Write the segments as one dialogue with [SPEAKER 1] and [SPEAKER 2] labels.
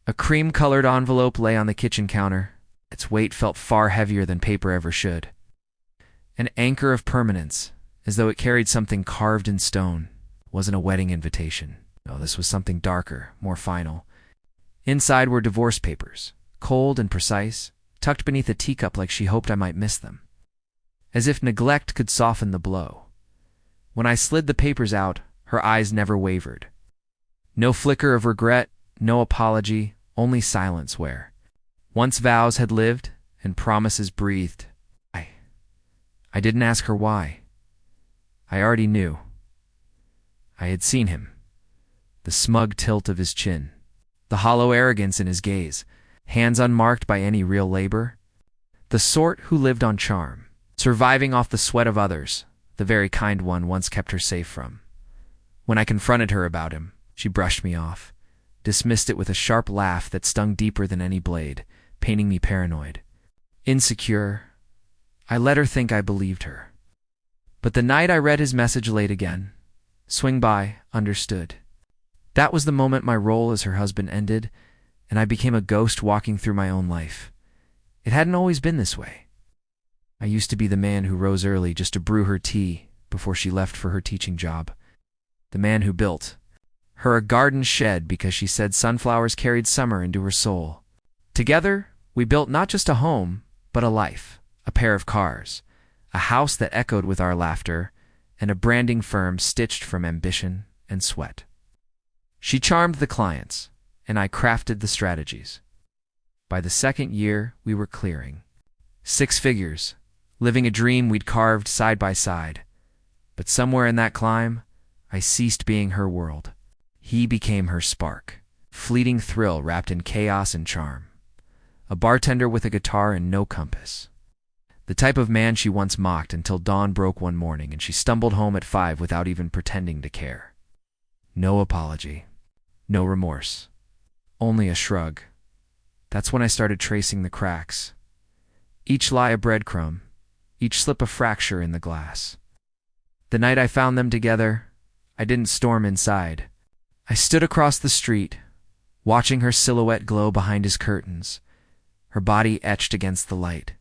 [SPEAKER 1] A cream-colored envelope lay on the kitchen counter. Its weight felt far heavier than paper ever should. An anchor of permanence, as though it carried something carved in stone. It wasn't a wedding invitation. No, this was something darker, more final. Inside were divorce papers, cold and precise, tucked beneath a teacup like she hoped I might miss them. As if neglect could soften the blow. When I slid the papers out, her eyes never wavered. No flicker of regret, no apology, only silence where once vows had lived and promises breathed. I didn't ask her why. I already knew. I had seen him. The smug tilt of his chin, the hollow arrogance in his gaze, hands unmarked by any real labor. The sort who lived on charm, surviving off the sweat of others, the very kind one once kept her safe from. When I confronted her about him, she brushed me off, dismissed it with a sharp laugh that stung deeper than any blade, painting me paranoid. Insecure, I let her think I believed her. But the night I read his message late again, swing by, understood. That was the moment my role as her husband ended, and I became a ghost walking through my own life. It hadn't always been this way. I used to be the man who rose early just to brew her tea before she left for her teaching job. The man who built her a garden shed because she said sunflowers carried summer into her soul. Together, we built not just a home, but a life. A pair of cars, a house that echoed with our laughter, and a branding firm stitched from ambition and sweat. She charmed the clients, and I crafted the strategies. By the second year, we were clearing 6 figures, living a dream we'd carved side by side. But somewhere in that climb, I ceased being her world. He became her spark, fleeting thrill wrapped in chaos and charm. A bartender with a guitar and no compass. The type of man she once mocked until dawn broke one morning and she stumbled home at 5 without even pretending to care. No apology. No remorse. Only a shrug. That's when I started tracing the cracks. Each lie a breadcrumb, each slip a fracture in the glass. The night I found them together, I didn't storm inside. I stood across the street, watching her silhouette glow behind his curtains, her body etched against the light.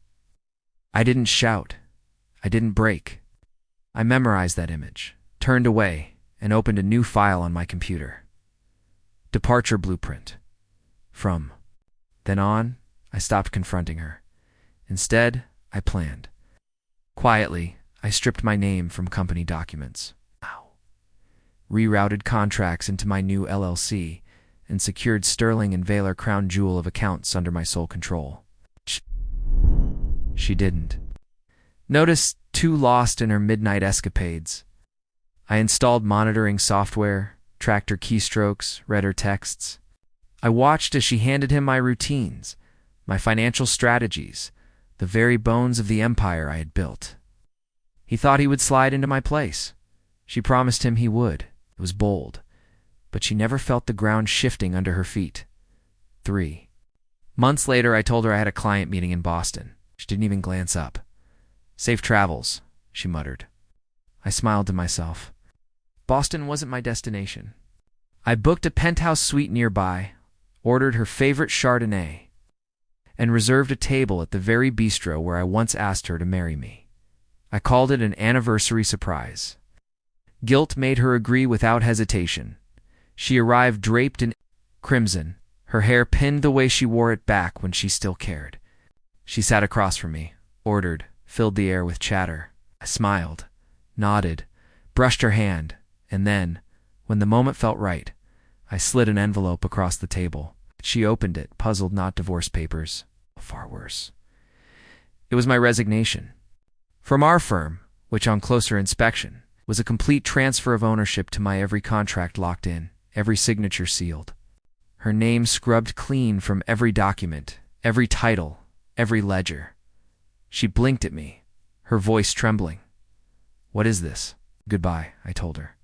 [SPEAKER 1] I didn't shout. I didn't break. I memorized that image, turned away, and opened a new file on my computer. Departure blueprint. From then on, I stopped confronting her. Instead, I planned. Quietly, I stripped my name from company documents. Rerouted contracts into my new LLC, and secured sterling and velar crown jewel of accounts under my sole control. She didn't. Notice too lost in her midnight escapades. I installed monitoring software, tracked her keystrokes, read her texts. I watched as she handed him my routines, my financial strategies, the very bones of the empire I had built. He thought he would slide into my place. She promised him he would. It was bold, but she never felt the ground shifting under her feet. 3 months later, I told her I had a client meeting in Boston. She didn't even glance up. "Safe travels," she muttered. I smiled to myself. Boston wasn't my destination. I booked a penthouse suite nearby, ordered her favorite Chardonnay, and reserved a table at the very bistro where I once asked her to marry me. I called it an anniversary surprise. Guilt made her agree without hesitation. She arrived draped in crimson, her hair pinned the way she wore it back when she still cared. She sat across from me, ordered, filled the air with chatter. I smiled, nodded, brushed her hand, and then, when the moment felt right, I slid an envelope across the table. She opened it, puzzled. Not divorce papers. Far worse. It was my resignation. From our firm, which on closer inspection, was a complete transfer of ownership to my every contract locked in, every signature sealed. Her name scrubbed clean from every document, every title, every ledger. She blinked at me, her voice trembling. "What is this?" "Goodbye," I told her.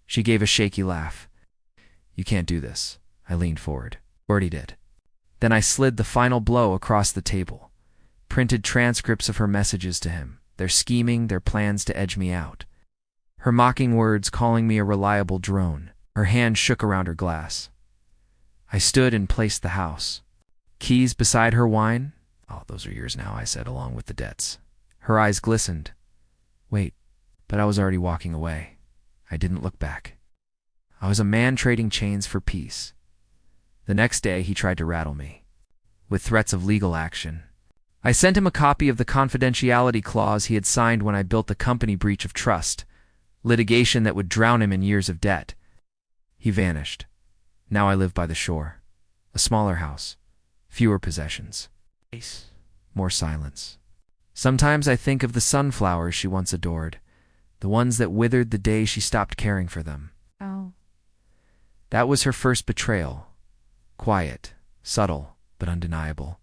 [SPEAKER 1] She gave a shaky laugh. "You can't do this." I leaned forward. "Already did." Then I slid the final blow across the table, printed transcripts of her messages to him, their scheming, their plans to edge me out. Her mocking words calling me a reliable drone. Her hand shook around her glass. I stood and placed the house. Keys beside her wine? Oh, those are yours now, I said, along with the debts. Her eyes glistened. Wait, but I was already walking away. I didn't look back. I was a man trading chains for peace. The next day, he tried to rattle me, with threats of legal action. I sent him a copy of the confidentiality clause he had signed when I built the company breach of trust, litigation that would drown him in years of debt. He vanished. Now I live by the shore. A smaller house, fewer possessions, more silence. Sometimes I think of the sunflowers she once adored, the ones that withered the day she stopped caring for them.
[SPEAKER 2] Oh.
[SPEAKER 1] That was her first betrayal. Quiet, subtle, but undeniable.